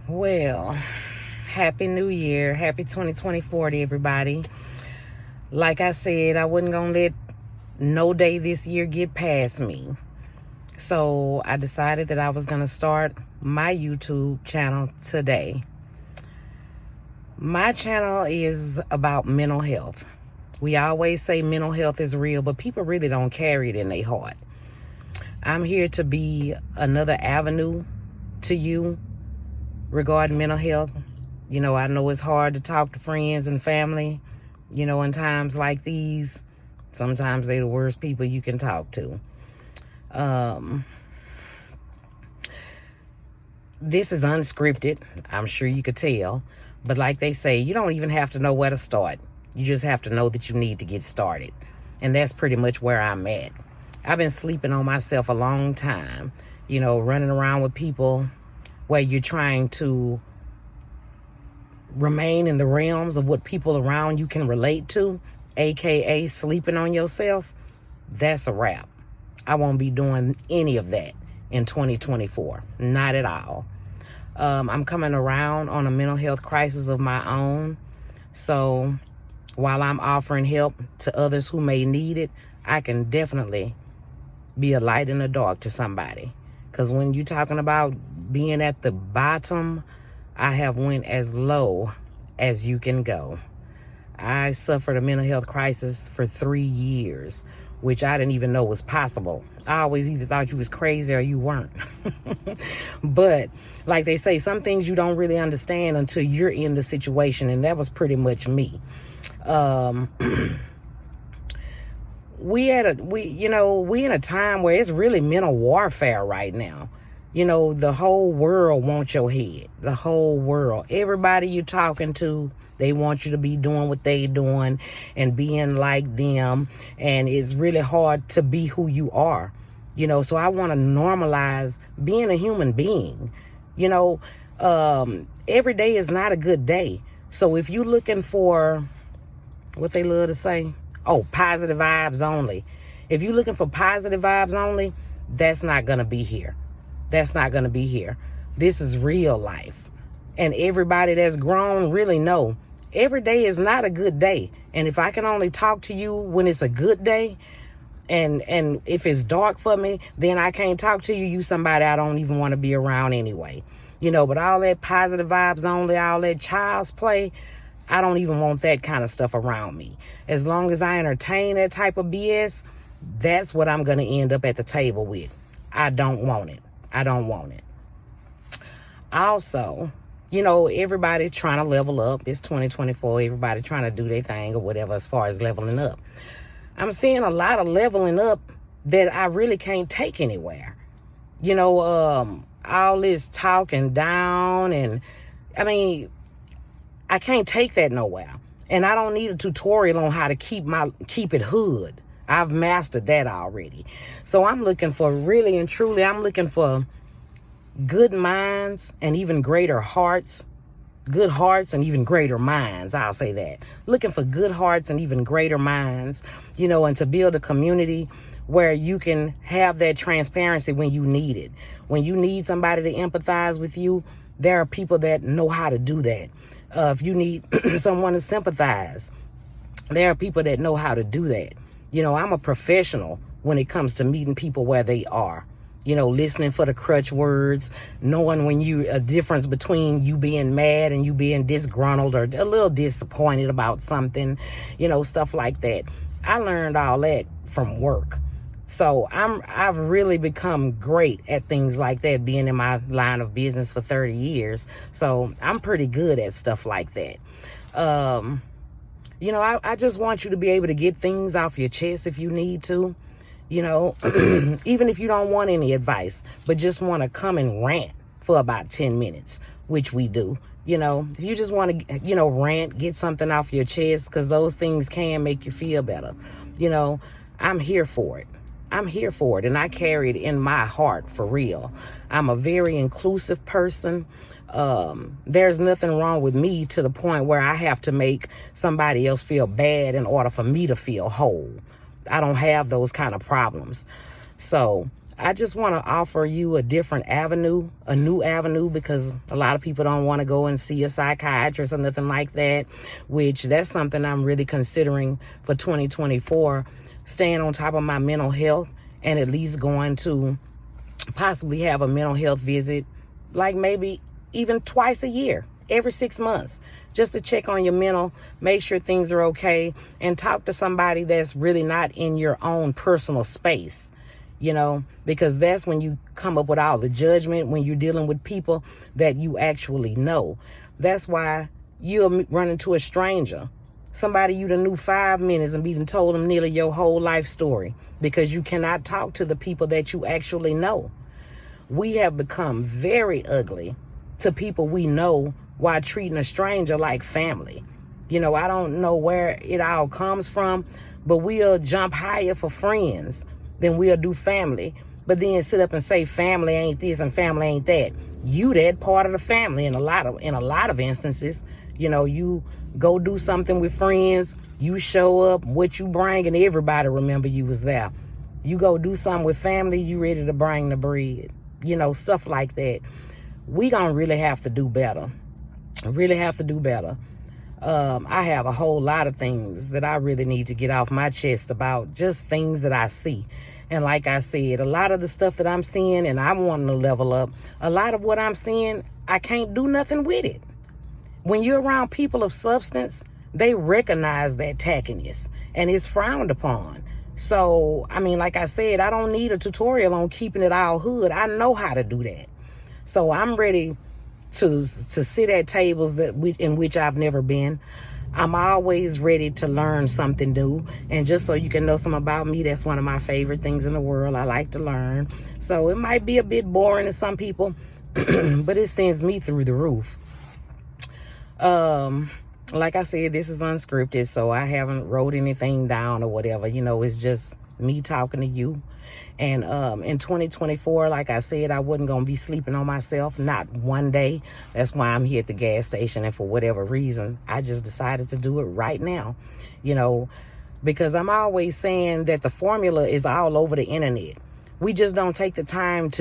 Well, Happy New Year. Happy 2024 to everybody. Like I said, I wasn't going to let no day this year get past me. So I decided that I was going to start my YouTube channel today. My channel is about mental health. We always say mental health is real, but people really don't carry it in their heart. I'm here to be another avenue to you regarding mental health. You know, I know it's hard to talk to friends and family, you know, in times like these. Sometimes they're the worst people you can talk to. This is unscripted. I'm sure you could tell. But like they say, you don't even have to know where to start. You just have to know that you need to get started. And that's pretty much where I'm at. I've been sleeping on myself a long time, you know, running around with people where you're trying to remain in the realms of what people around you can relate to, aka sleeping on yourself. That's a wrap. I won't be doing any of that in 2024. Not at all. I'm coming around on a mental health crisis of my own. So while I'm offering help to others who may need it, I can definitely be a light in the dark to somebody. Because when you're talking about being at the bottom, I have went as low as you can go. I suffered a mental health crisis for 3 years, which I didn't even know was possible. I always either thought you was crazy or you weren't. But like they say, some things you don't really understand until you're in the situation, and that was pretty much me. We in a time where it's really mental warfare right now. You know, the whole world wants your head. The whole world. Everybody you're talking to, they want you to be doing what they doing and being like them. And it's really hard to be who you are. You know, so I want to normalize being a human being. You know, every day is not a good day. So if you're looking for what they love to say, positive vibes only. If you're looking for positive vibes only, that's not going to be here. That's not going to be here. This is real life. And everybody that's grown really know every day is not a good day. And if I can only talk to you when it's a good day, and if it's dark for me, then I can't talk to you. You somebody I don't even want to be around anyway. You know, but all that positive vibes only, all that child's play, I don't even want that kind of stuff around me. As long as I entertain that type of BS, that's what I'm going to end up at the table with. I don't want it. I don't want it. Also, you know, everybody trying to level up. It's 2024. Everybody trying to do their thing or whatever as far as leveling up. I'm seeing a lot of leveling up that I really can't take anywhere. You know, all this talking down, and I mean, I can't take that nowhere. And I don't need a tutorial on how to keep it hood. I've mastered that already. So I'm looking for I'm looking for good minds and even greater hearts. Good hearts and even greater minds, I'll say that. Looking for good hearts and even greater minds, you know, and to build a community where you can have that transparency when you need it. When you need somebody to empathize with you, there are people that know how to do that. If you need someone to sympathize, there are people that know how to do that. You know, I'm a professional when it comes to meeting people where they are. You know, listening for the crutch words, knowing when a difference between you being mad and you being disgruntled or a little disappointed about something, you know, stuff like that. I learned all that from work. So I've really become great at things like that, being in my line of business for 30 years. So I'm pretty good at stuff like that. You know, I just want you to be able to get things off your chest if you need to. You know, even if you don't want any advice, but just want to come and rant for about 10 minutes, which we do. You know, if you just want to, you know, rant, get something off your chest, because those things can make you feel better. You know, I'm here for it. I'm here for it, and I carry it in my heart for real. I'm a very inclusive person. There's nothing wrong with me to the point where I have to make somebody else feel bad in order for me to feel whole. I don't have those kind of problems. So I just want to offer you a different avenue, a new avenue, because a lot of people don't want to go and see a psychiatrist or nothing like that, which that's something I'm really considering for 2024, staying on top of my mental health and at least going to possibly have a mental health visit, like maybe even twice a year, every 6 months, just to check on your mental, make sure things are okay, and talk to somebody that's really not in your own personal space. Because that's when you come up with all the judgment, when you're dealing with people that you actually know. That's why you'll run into a stranger, somebody you done knew 5 minutes and be done told them nearly your whole life story, because you cannot talk to the people that you actually know. We have become very ugly to people we know while treating a stranger like family. I don't know where it all comes from, but we'll jump higher for friends than we'll do family, but then sit up and say family ain't this and family ain't that. You that part of the family in a lot of instances. You go do something with friends, you show up, what you bring, and everybody remember you was there. You go do something with family, you ready to bring the bread. Stuff like that. We gonna really have to do better. Really have to do better. I have a whole lot of things that I really need to get off my chest about, just things that I see. And like I said, a lot of the stuff that I'm seeing, and I'm wanting to level up, a lot of what I'm seeing, I can't do nothing with it. When you're around people of substance, they recognize that tackiness, and it's frowned upon. So, like I said, I don't need a tutorial on keeping it all hood. I know how to do that. So I'm ready to sit at tables in which I've never been. I'm always ready to learn something new. And just so you can know something about me, that's one of my favorite things in the world. I like to learn. So it might be a bit boring to some people, but it sends me through the roof. Like I said, this is unscripted, so I haven't wrote anything down or whatever. It's just me talking to you. And in 2024, like I said, I wasn't going to be sleeping on myself, not one day. That's why I'm here at the gas station. And for whatever reason, I just decided to do it right now, because I'm always saying that the formula is all over the internet. We just don't take the time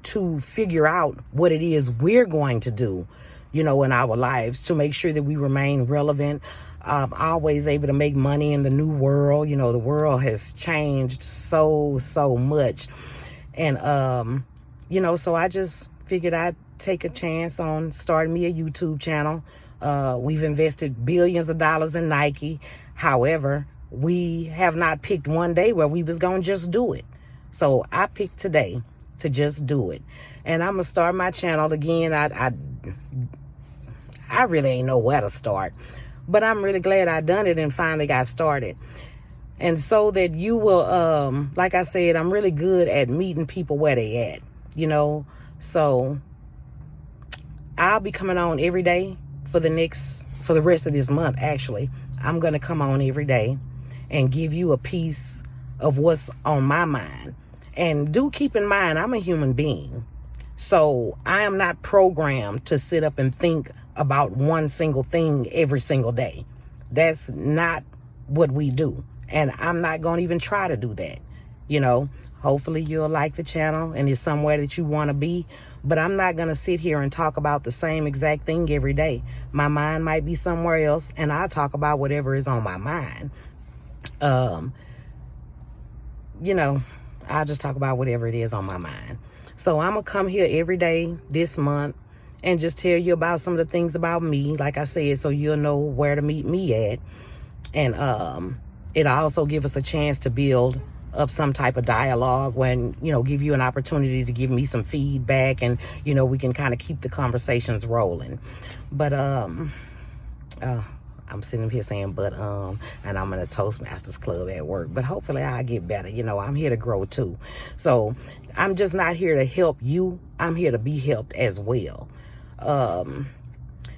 to figure out what it is we're going to do, in our lives to make sure that we remain relevant. Always able to make money in the new world. The world has changed so much. And, so I just figured I'd take a chance on starting me a YouTube channel. We've invested billions of dollars in Nike. However, we have not picked one day where we was going to just do it. So I picked today to just do it. And I'm going to start my channel again. I really ain't know where to start. But I'm really glad I done it and finally got started. And so that you will, like I said, I'm really good at meeting people where they at, So I'll be coming on every day for the rest of this month, actually. I'm going to come on every day and give you a piece of what's on my mind. And do keep in mind, I'm a human being. So I am not programmed to sit up and think about one single thing every single day. That's not what we do. And I'm not going to even try to do that. Hopefully you'll like the channel and it's somewhere that you want to be. But I'm not going to sit here and talk about the same exact thing every day. My mind might be somewhere else, and I'll talk about whatever is on my mind. I'll just talk about whatever it is on my mind. So I'm going to come here every day this month and just tell you about some of the things about me, like I said, so you'll know where to meet me at. And it'll also give us a chance to build up some type of dialogue when, give you an opportunity to give me some feedback, and, we can kind of keep the conversations rolling. But I'm sitting here saying, and I'm in a Toastmasters club at work, but hopefully I'll get better. I'm here to grow too. So I'm just not here to help you. I'm here to be helped as well.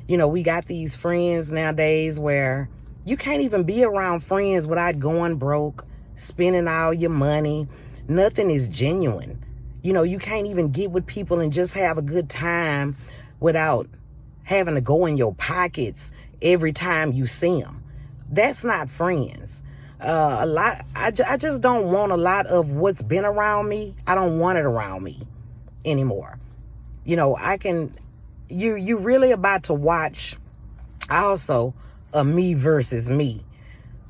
We got these friends nowadays where you can't even be around friends without going broke, spending all your money. Nothing is genuine. You can't even get with people and just have a good time without having to go in your pockets every time you see them. That's not friends. I just don't want a lot of what's been around me. I don't want it around me anymore. You really about to watch also a me versus me,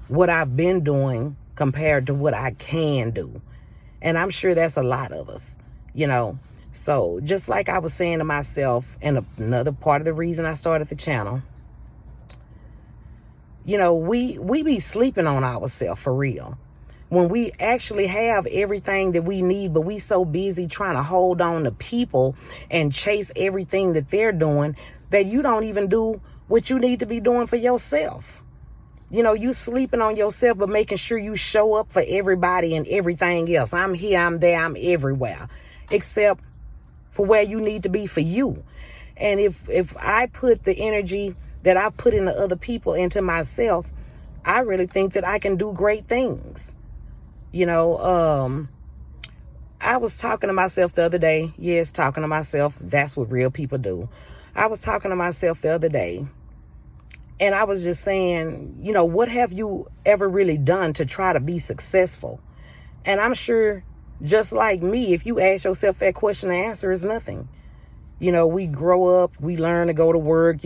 what I've been doing compared to what I can do. And I'm sure that's a lot of us, So just like I was saying to myself, and another part of the reason I started the channel, we be sleeping on ourselves for real. When we actually have everything that we need, but we so busy trying to hold on to people and chase everything that they're doing that you don't even do what you need to be doing for yourself. You sleeping on yourself, but making sure you show up for everybody and everything else. I'm here, I'm there, I'm everywhere, except for where you need to be for you. And if I put the energy that I put into other people into myself, I really think that I can do great things. I was talking to myself the other day. Yes, talking to myself. That's what real people do. I was talking to myself the other day, and I was just saying, what have you ever really done to try to be successful? And I'm sure, just like me, if you ask yourself that question, the answer is nothing. We grow up, we learn to go to work,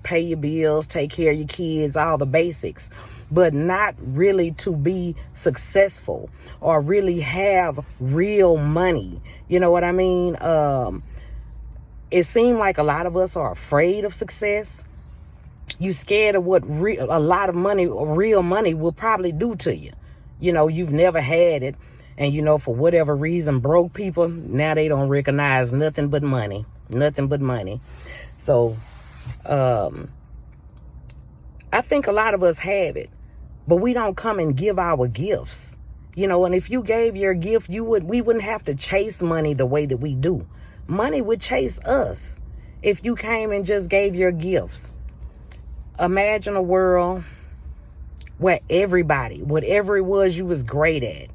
pay your bills, take care of your kids, all the basics, but not really to be successful or really have real money. You know what I mean? It seemed like a lot of us are afraid of success. You scared of what a lot of money or real money will probably do to you. You've never had it. And, for whatever reason, broke people, now they don't recognize nothing but money. Nothing but money. So, I think a lot of us have it, but we don't come and give our gifts. And if you gave your gift, we wouldn't have to chase money the way that we do. Money would chase us if you came and just gave your gifts. Imagine a world where everybody, whatever it was you was great at,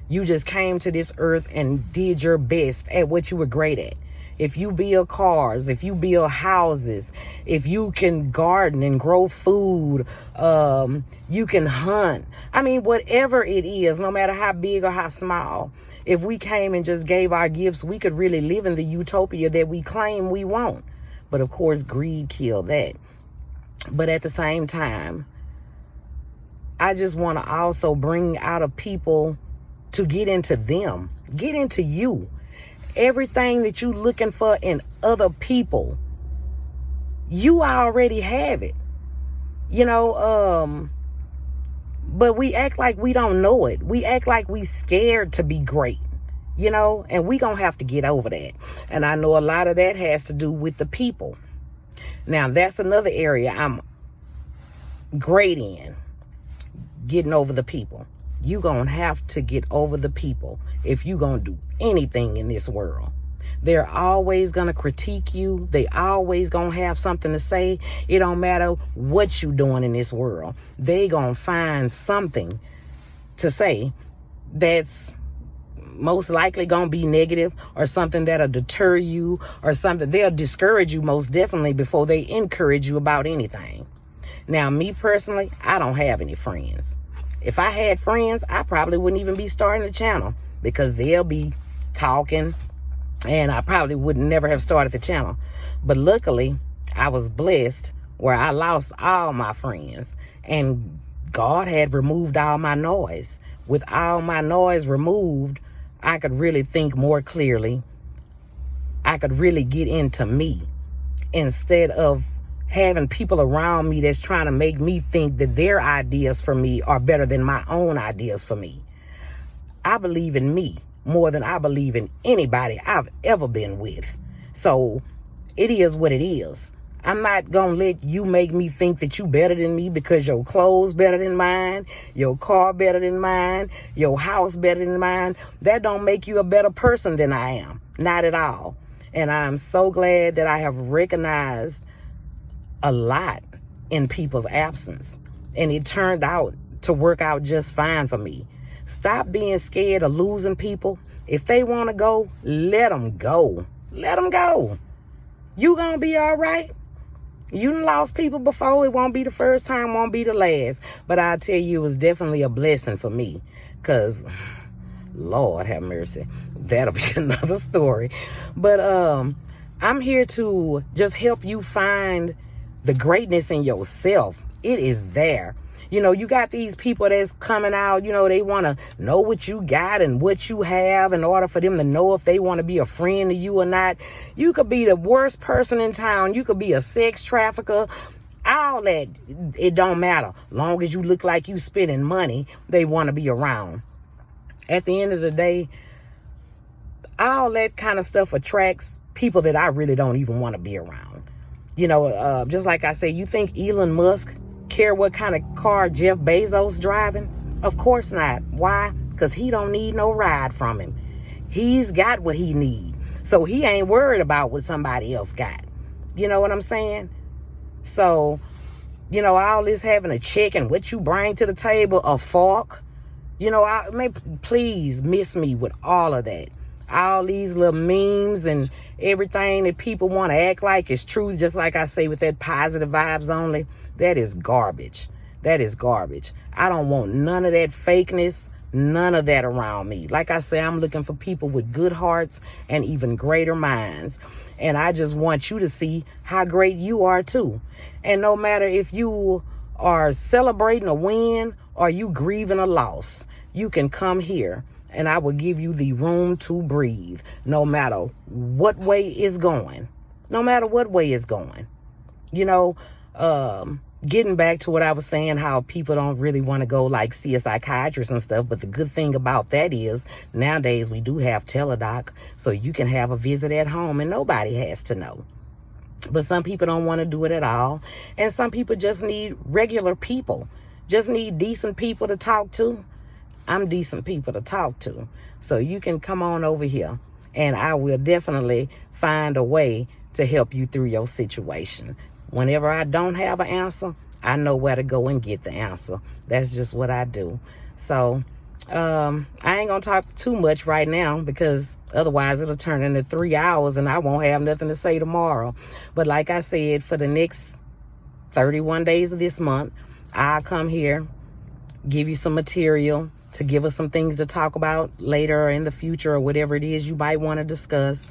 you just came to this earth and did your best at what you were great at. If you build cars, if you build houses, if you can garden and grow food, you can hunt. I mean, whatever it is, no matter how big or how small, if we came and just gave our gifts, we could really live in the utopia that we claim we want. But of course, greed killed that. But at the same time, I just want to also bring out of people to get into them, get into you. Everything that you looking for in other people, you already have it, but we act like we don't know it. We act like we scared to be great, and we gonna have to get over that. And I know a lot of that has to do with the people. Now, that's another area I'm great in, getting over the people. You gonna have to get over the people if you gonna do anything in this world. They're always gonna critique you. They always gonna have something to say. It don't matter what you doing in this world. They gonna find something to say that's most likely gonna be negative, or something that'll deter you, or something they'll discourage you most definitely before they encourage you about anything. Now, me personally, I don't have any friends. If I had friends, I probably wouldn't even be starting a channel, because they'll be talking and I probably would never have started the channel. But luckily, I was blessed where I lost all my friends, and God had removed all my noise. With all my noise removed, I could really think more clearly. I could really get into me instead of having people around me that's trying to make me think that their ideas for me are better than my own ideas for me. I believe in me more than I believe in anybody I've ever been with. So it is what it is. I'm not going to let you make me think that you better than me because your clothes better than mine, your car better than mine, your house better than mine. That don't make you a better person than I am. Not at all. And I'm so glad that I have recognized a lot in people's absence. And it turned out to work out just fine for me. Stop being scared of losing people. If they want to go, let them go. Let them go. You gonna be all right. You done lost people before. It won't be the first time, won't be the last. But I tell you, it was definitely a blessing for me. Because, Lord have mercy. That'll be another story. But I'm here to just help you find the greatness in yourself. It is there. You know, you got these people that's coming out, you know, they want to know what you got and what you have in order for them to know if they want to be a friend to you or not. You could be the worst person in town. You could be a sex trafficker. All that, it don't matter. Long as you look like you spending money, they want to be around. At the end of the day, all that kind of stuff attracts people that I really don't even want to be around. You know, just like I say, you think Elon Musk care what kind of car Jeff Bezos driving? Of course not. Why? Because he don't need no ride from him. He's got what he need. So he ain't worried about what somebody else got. You know what I'm saying? So, you know, all this having a check and what you bring to the table, a fork. You know, please miss me with all of that. All these little memes and everything that people want to act like is true, just like I say with that positive vibes only, that is garbage. That is garbage. I don't want none of that fakeness, none of that around me. Like I say, I'm looking for people with good hearts and even greater minds. And I just want you to see how great you are too. And no matter if you are celebrating a win or you grieving a loss, you can come here. And I will give you the room to breathe, no matter what way it's going. No matter what way it's going. You know, getting back to what I was saying, how people don't really want to go like see a psychiatrist and stuff. But the good thing about that is nowadays we do have teledoc, so you can have a visit at home and nobody has to know. But some people don't want to do it at all. And some people just need regular people, just need decent people to talk to. I'm decent people to talk to. So you can come on over here and I will definitely find a way to help you through your situation. Whenever I don't have an answer, I know where to go and get the answer. That's just what I do. So I ain't gonna talk too much right now because otherwise it'll turn into 3 hours and I won't have nothing to say tomorrow. But like I said, for the next 31 days of this month, I'll come here, give you some material to give us some things to talk about later or in the future or whatever it is you might want to discuss.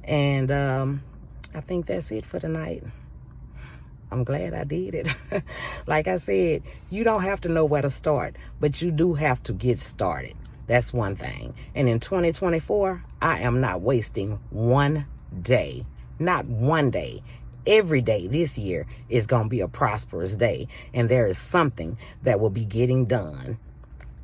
And I think that's it for tonight. I'm glad I did it. Like I said, you don't have to know where to start, but you do have to get started. That's one thing. And in 2024, I am not wasting one day. Not one day. Every day this year is going to be a prosperous day. And there is something that will be getting done.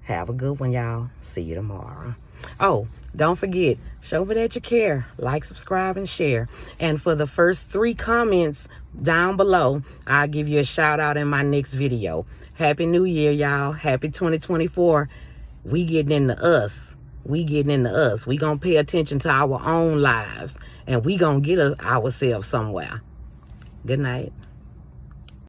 Have a good one, y'all. See you tomorrow. Oh, don't forget, show me that you care. Like, subscribe, and share. And for the first 3 comments down below, I'll give you a shout out in my next video. Happy New Year, y'all. Happy 2024. We getting into us. We getting into us. We gonna pay attention to our own lives. And we gonna get ourselves somewhere. Good night.